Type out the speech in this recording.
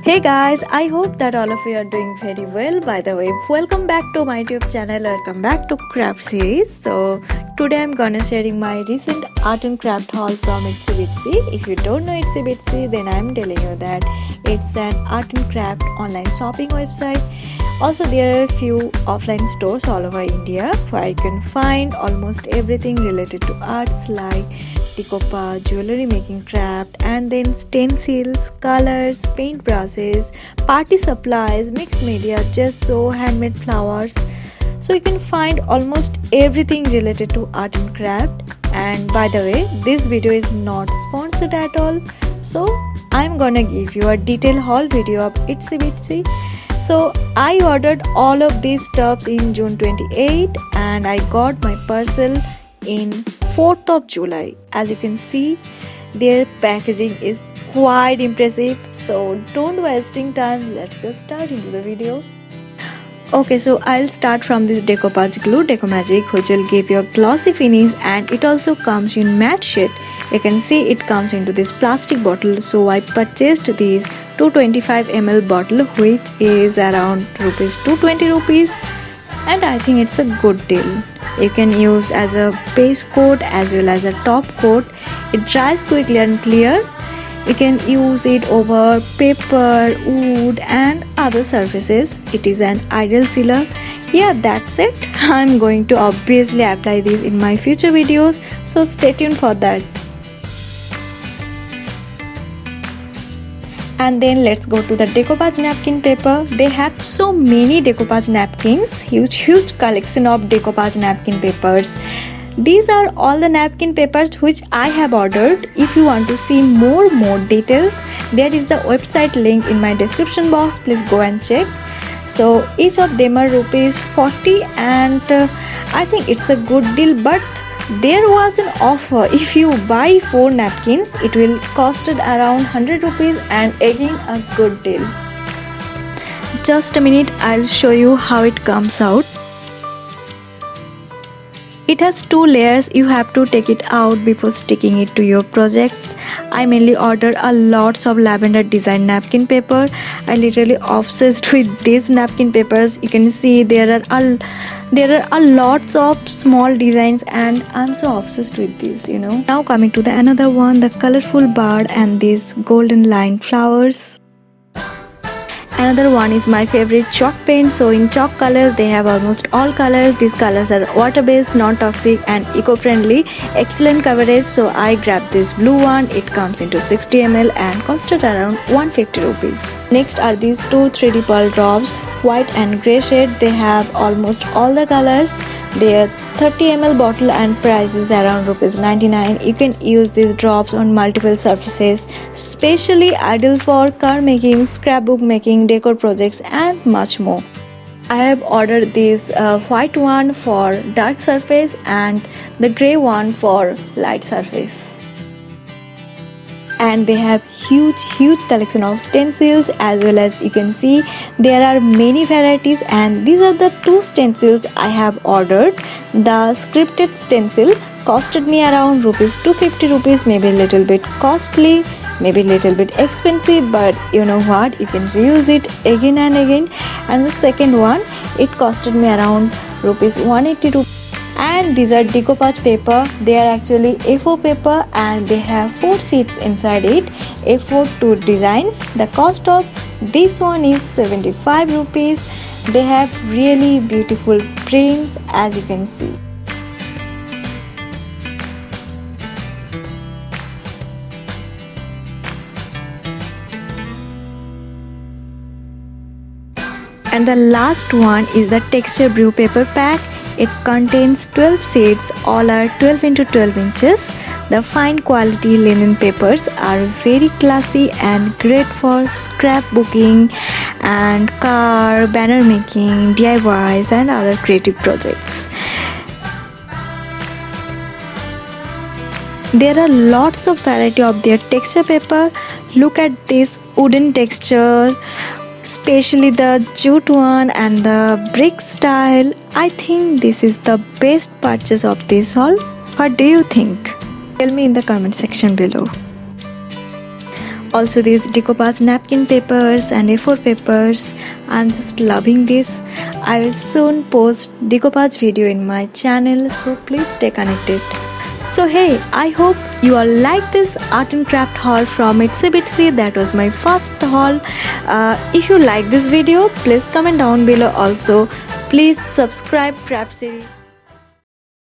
Hey guys, I hope that all of you are doing very well. By the way, welcome back to my YouTube channel. Welcome back to craft series. So today I'm gonna sharing my recent art and craft haul from Itsy Bitsy. If you don't know Itsy Bitsy, then I'm telling you that it's an art and craft online shopping website. Also, there are a few offline stores all over India where you can find almost everything related to arts like decoupage, jewelry making craft, and then stencils, colors, paint brushes, party supplies, mixed media, gesso, handmade flowers. So you can find almost everything related to art and craft. And by the way, this video is not sponsored at all. So I'm gonna give you a detailed haul video of Itsy Bitsy. So I ordered all of these stuffs in June 28 and I got my parcel in 4th of July. As you can see, their packaging is quite impressive. So don't wasting time, let's get started into the video. Okay, so I'll start from this decoupage glue Deco Magic, which will give you a glossy finish, and it also comes in matte shade. You can see it comes into this plastic bottle. So I purchased this 225 ml bottle, which is around rupees 220 rupees, and I think it's a good deal. You can use as a base coat as well as a top coat. It dries quickly and clear. You can use it over paper, wood and other surfaces. It is an ideal sealer. Yeah, that's it. I'm going to obviously apply this in my future videos, so stay tuned for that. And then let's go to the decoupage napkin paper. They have so many decoupage napkins, huge collection of decoupage napkin papers. These are all the napkin papers which I have ordered. If you want to see more details, there is the website link in my description box. Please go and check. So each of them are rupees 40 and I think it's a good deal, but there was an offer. If you buy 4 napkins, it will cost around 100 rupees, and again a good deal. Just a minute, I'll show you how it comes out. It has 2 layers. You have to take it out before sticking it to your projects. I mainly ordered a lots of lavender design napkin paper. I literally obsessed with these napkin papers. You can see there are a lots of small designs and I'm so obsessed with this, Now coming to the another one, the colorful bird and these golden line flowers. Another one is my favorite chalk paint. So in chalk colors, they have almost all colors. These colors are water-based, non-toxic and eco-friendly. Excellent coverage. So I grabbed this blue one. It comes into 60 ml and costed around 150 rupees. Next are these 2 3D pearl drops, white and grey shade. They have almost all the colors. They are 30 ml bottle and price is around rupees 99. You can use these drops on multiple surfaces, especially ideal for car making, scrapbook making, decor projects and much more. I have ordered this white one for dark surface and the grey one for light surface. And they have huge collection of stencils, as well as you can see there are many varieties, and these are the 2 stencils I have ordered. The scripted stencil costed me around rupees 250 rupees, maybe a little bit costly, maybe a little bit expensive, but you know what, you can reuse it again and again. And the second one, it costed me around rupees 180 rupees. And these are decoupage paper. They are actually A4 paper and they have 4 sheets inside it, A4 2 designs. The cost of this one is 75 rupees. They have really beautiful prints, as you can see. And the last one is the texture brew paper pack. It contains 12 sheets, all are 12 into 12 inches. The fine quality linen papers are very classy and great for scrapbooking and car, banner making, DIYs and other creative projects. There are lots of variety of their texture paper. Look at this wooden texture, especially the jute one and the brick style. I think this is the best purchase of this haul. What do you think? Tell me in the comment section below. Also these decoupage napkin papers and A4 papers. I'm just loving this. I will soon post decoupage video in my channel, so please stay connected. So hey, I hope you all like this art and craft haul from Itsy Bitsy. That was my first haul. If you like this video, please comment down below. Also, please subscribe Craft Series.